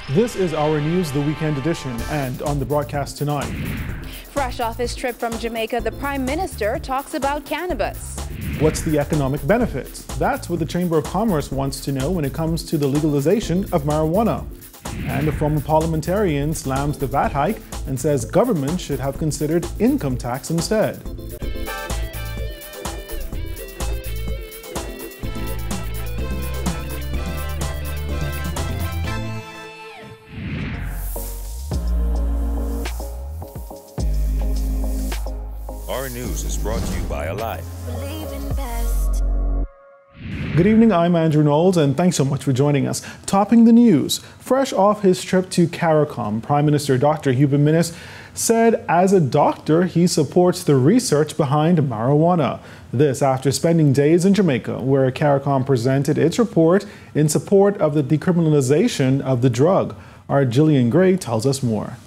This is our news, the weekend edition, and on the broadcast tonight. Fresh off his trip from Jamaica, the Prime Minister talks about cannabis. What's the economic benefits? That's what the Chamber of Commerce wants to know when it comes to the legalization of marijuana. And a former parliamentarian slams the VAT hike and says government should have considered income tax instead. Our news is brought to you by Alive. Good evening, I'm Andrew Knowles, and thanks so much for joining us. Topping the news, fresh off his trip to CARICOM, Prime Minister Dr. Hubert Minnis said as a doctor he supports the research behind marijuana. This after spending days in Jamaica, where CARICOM presented its report in support of the decriminalization of the drug. Our Gillian Gray tells us more.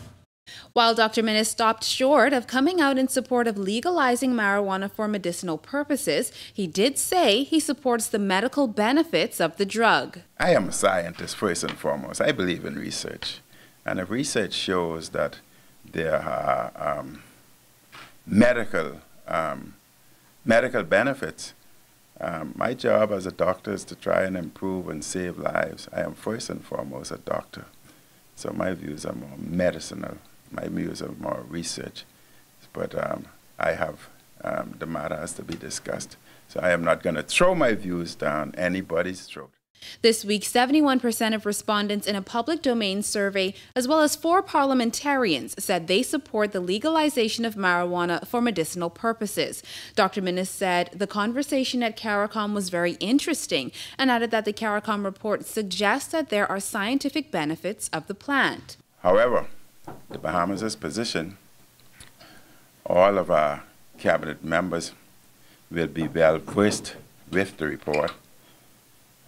While Dr. Minnis stopped short of coming out in support of legalizing marijuana for medicinal purposes, he did say he supports the medical benefits of the drug. I am a scientist first and foremost. I believe in research. And if research shows that there are medical benefits, my job as a doctor is to try and improve and save lives. I am first and foremost a doctor. So my views are more medicinal. My views are more research, but I have the matter has to be discussed. So I am not going to throw my views down anybody's throat. This week, 71% of respondents in a public domain survey, as well as 4 parliamentarians, said they support the legalization of marijuana for medicinal purposes. Dr. Minnis said the conversation at CARICOM was very interesting and added that the CARICOM report suggests that there are scientific benefits of the plant. However, the Bahamas' position, all of our cabinet members will be well versed with the report,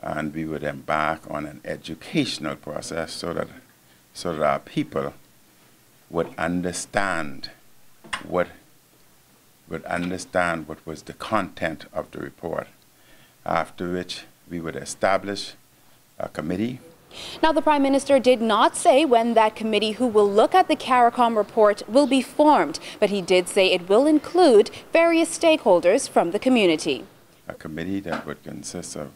and we would embark on an educational process so that our people would understand what was the content of the report, after which we would establish a committee. Now, the Prime Minister did not say when that committee who will look at the CARICOM report will be formed, but he did say it will include various stakeholders from the community. A committee that would consist of a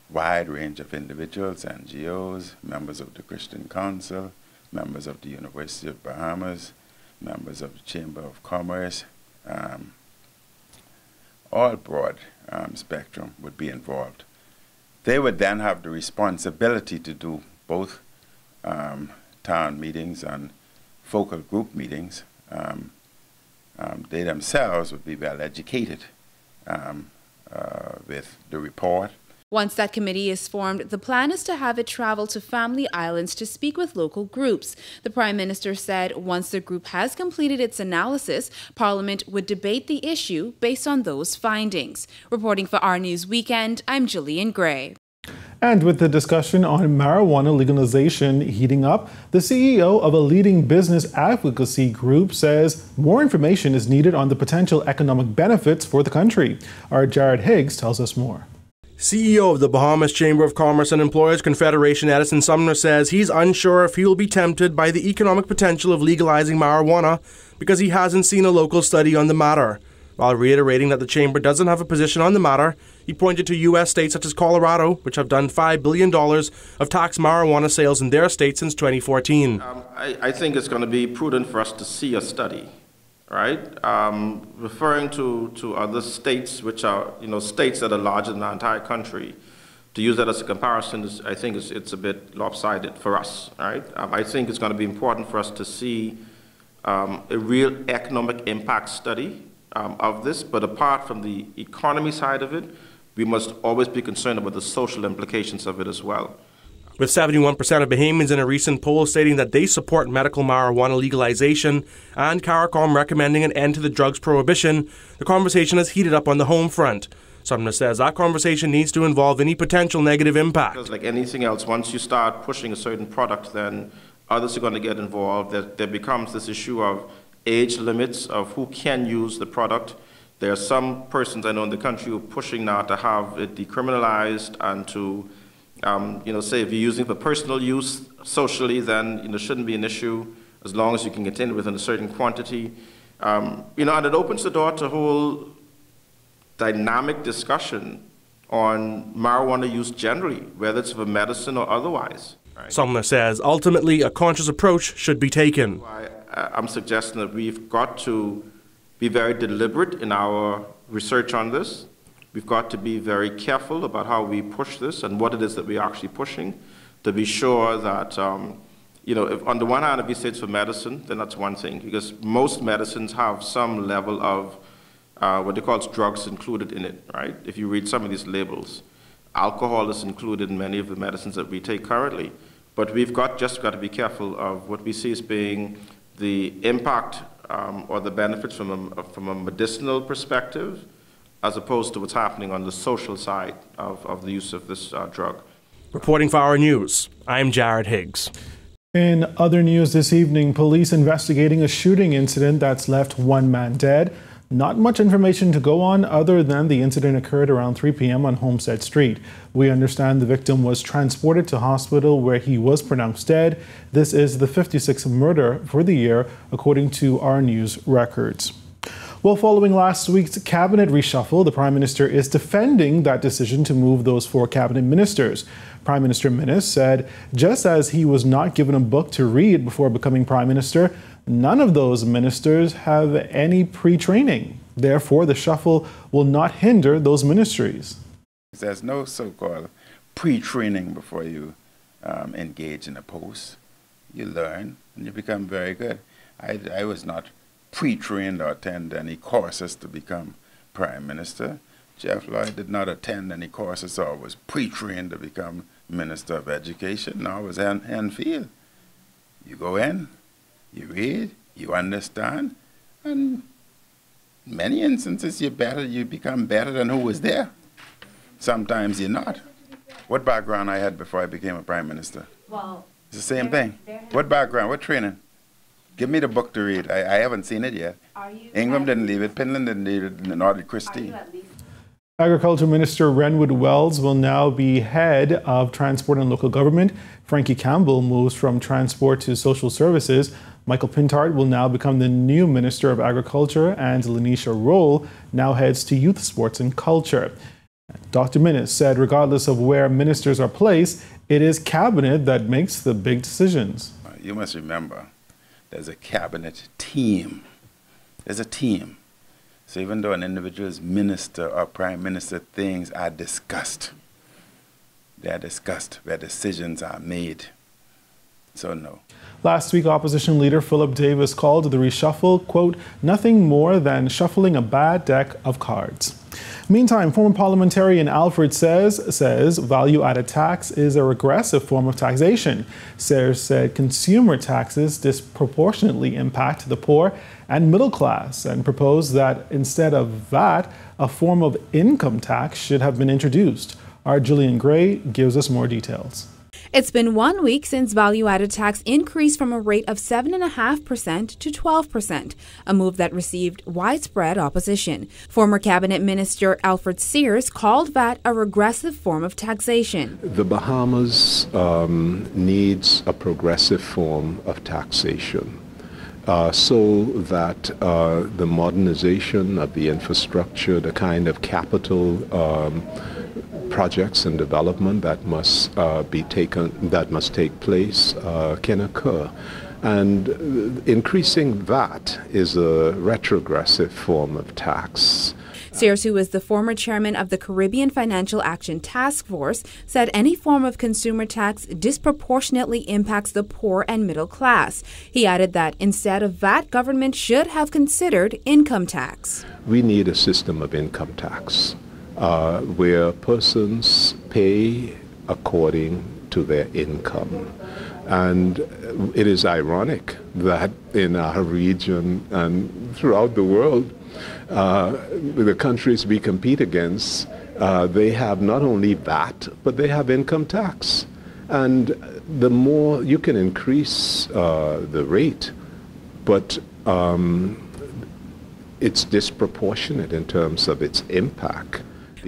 wide range of individuals, NGOs, members of the Christian Council, members of the University of Bahamas, members of the Chamber of Commerce, all broad spectrum would be involved. They would then have the responsibility to do both town meetings and focal group meetings. They themselves would be well educated with the report. Once that committee is formed, the plan is to have it travel to family islands to speak with local groups. The Prime Minister said once the group has completed its analysis, Parliament would debate the issue based on those findings. Reporting for Our News Weekend, I'm Gillian Gray. And with the discussion on marijuana legalization heating up, the CEO of a leading business advocacy group says more information is needed on the potential economic benefits for the country. Our Jared Higgs tells us more. CEO of the Bahamas Chamber of Commerce and Employers Confederation, Edison Sumner, says he's unsure if he will be tempted by the economic potential of legalizing marijuana because he hasn't seen a local study on the matter. While reiterating that the Chamber doesn't have a position on the matter, he pointed to U.S. states such as Colorado, which have done $5 billion of tax marijuana sales in their state since 2014. I think it's going to be prudent for us to see a study, right? Referring to other states, which are states that are larger than our entire country, to use that as a comparison, I think it's a bit lopsided for us, right? I think it's going to be important for us to see a real economic impact study of this, but apart from the economy side of it, we must always be concerned about the social implications of it as well. With 71% of Bahamians in a recent poll stating that they support medical marijuana legalization and CARICOM recommending an end to the drugs prohibition, the conversation has heated up on the home front. Sumner says that conversation needs to involve any potential negative impact. Because like anything else, once you start pushing a certain product, then others are going to get involved. There becomes this issue of age limits of who can use the product. There are some persons I know in the country who are pushing now to have it decriminalized and to Say if you're using for personal use socially, then it shouldn't be an issue as long as you can contain it within a certain quantity. And it opens the door to a whole dynamic discussion on marijuana use generally, whether it's for medicine or otherwise. Right? Sumner says ultimately a conscious approach should be taken. I'm suggesting that we've got to be very deliberate in our research on this. We've got to be very careful about how we push this and what it is that we're actually pushing to be sure that, if on the one hand, if we say it's for medicine, then that's one thing, because most medicines have some level of what they call drugs included in it, right? If you read some of these labels, alcohol is included in many of the medicines that we take currently. But we've just got to be careful of what we see as being the impact or the benefits from a medicinal perspective, as opposed to what's happening on the social side of the use of this drug. Reporting for Our News, I'm Jared Higgs. In other news this evening, police investigating a shooting incident that's left one man dead. Not much information to go on other than the incident occurred around 3 p.m. on Homestead Street. We understand the victim was transported to hospital where he was pronounced dead. This is the 56th murder for the year, according to Our News records. Well, following last week's cabinet reshuffle, the Prime Minister is defending that decision to move those 4 cabinet ministers. Prime Minister Minnis said just as he was not given a book to read before becoming Prime Minister, none of those ministers have any pre-training. Therefore, the shuffle will not hinder those ministries. There's no so-called pre-training before you engage in a post. You learn and you become very good. I was not pre-trained or attend any courses to become Prime Minister. Jeff Lloyd did not attend any courses or was pre-trained to become Minister of Education, nor was in field. You go in, you read, you understand, and in many instances you become better than who was there. Sometimes you're not. What background I had before I became a Prime Minister? Well, it's the same thing. What background, what training? Give me the book to read. I haven't seen it yet. Ingram didn't leave it, Pinland didn't leave it, nor did Christie. Agriculture Minister Renwood Wells will now be head of Transport and Local Government. Frankie Campbell moves from Transport to Social Services. Michael Pintard will now become the new Minister of Agriculture, and Lanisha Roll now heads to Youth, Sports and Culture. Dr. Minnis said regardless of where ministers are placed, it is Cabinet that makes the big decisions. You must remember, there's a Cabinet team. There's a team. So even though an individual is Minister or Prime Minister, things are discussed. They are discussed where decisions are made. So no. Last week, opposition leader Philip Davis called the reshuffle, quote, nothing more than shuffling a bad deck of cards. Meantime, former parliamentarian Alfred says value-added tax is a regressive form of taxation. Sayers said consumer taxes disproportionately impact the poor and middle class and proposed that instead of VAT, a form of income tax should have been introduced. Our Julian Gray gives us more details. It's been 1 week since value-added tax increased from a rate of 7.5% to 12%, a move that received widespread opposition. Former Cabinet Minister Alfred Sayers called VAT a regressive form of taxation. The Bahamas needs a progressive form of taxation so that the modernization of the infrastructure, the kind of capital projects and development that must take place can occur. And increasing VAT is a retrogressive form of tax. Sayers, who is the former chairman of the Caribbean Financial Action Task Force, said any form of consumer tax disproportionately impacts the poor and middle class. He added that instead of VAT, government should have considered income tax. We need a system of income tax where persons pay according to their income. And it is ironic that in our region and throughout the world, the countries we compete against, they have not only VAT, but they have income tax. And the more you can increase the rate, but it's disproportionate in terms of its impact.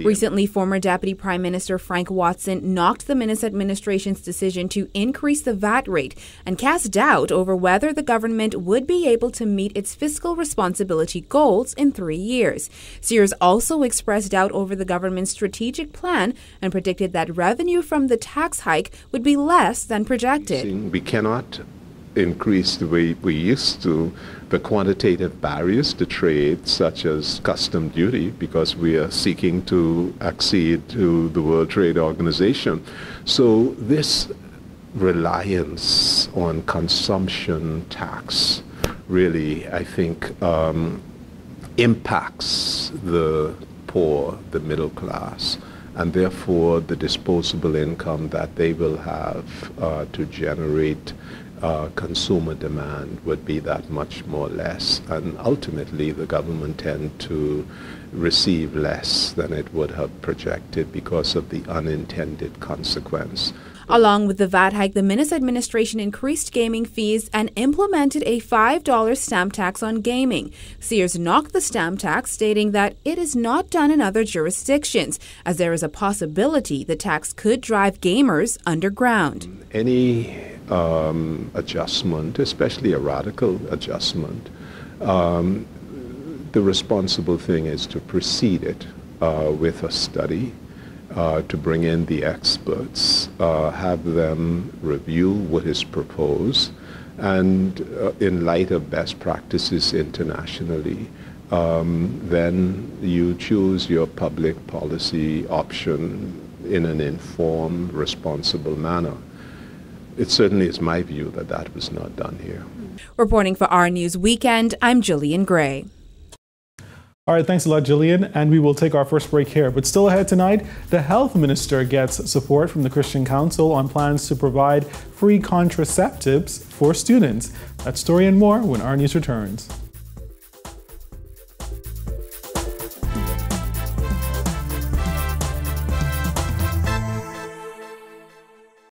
Recently, former Deputy Prime Minister Frank Watson knocked the Minnis administration's decision to increase the VAT rate and cast doubt over whether the government would be able to meet its fiscal responsibility goals in 3 years. Sears also expressed doubt over the government's strategic plan and predicted that revenue from the tax hike would be less than projected. We cannot increase the way we used to the quantitative barriers to trade, such as custom duty, because we are seeking to accede to the World Trade Organization. So this reliance on consumption tax really, I think, impacts the poor, the middle class, and therefore the disposable income that they will have to generate consumer demand would be that much more less, and ultimately the government tend to receive less than it would have projected because of the unintended consequence. Along with the VAT hike, the Minnis administration increased gaming fees and implemented a $5 stamp tax on gaming. Sears knocked the stamp tax, stating that it is not done in other jurisdictions, as there is a possibility the tax could drive gamers underground. Any adjustment, especially a radical adjustment, the responsible thing is to precede it with a study, to bring in the experts, have them review what is proposed, and in light of best practices internationally, then you choose your public policy option in an informed, responsible manner. It certainly is my view that that was not done here. Reporting for Our News Weekend, I'm Jillian Gray. All right, thanks a lot, Jillian. And we will take our first break here. But still ahead tonight, the health minister gets support from the Christian Council on plans to provide free contraceptives for students. That story and more when Our News returns.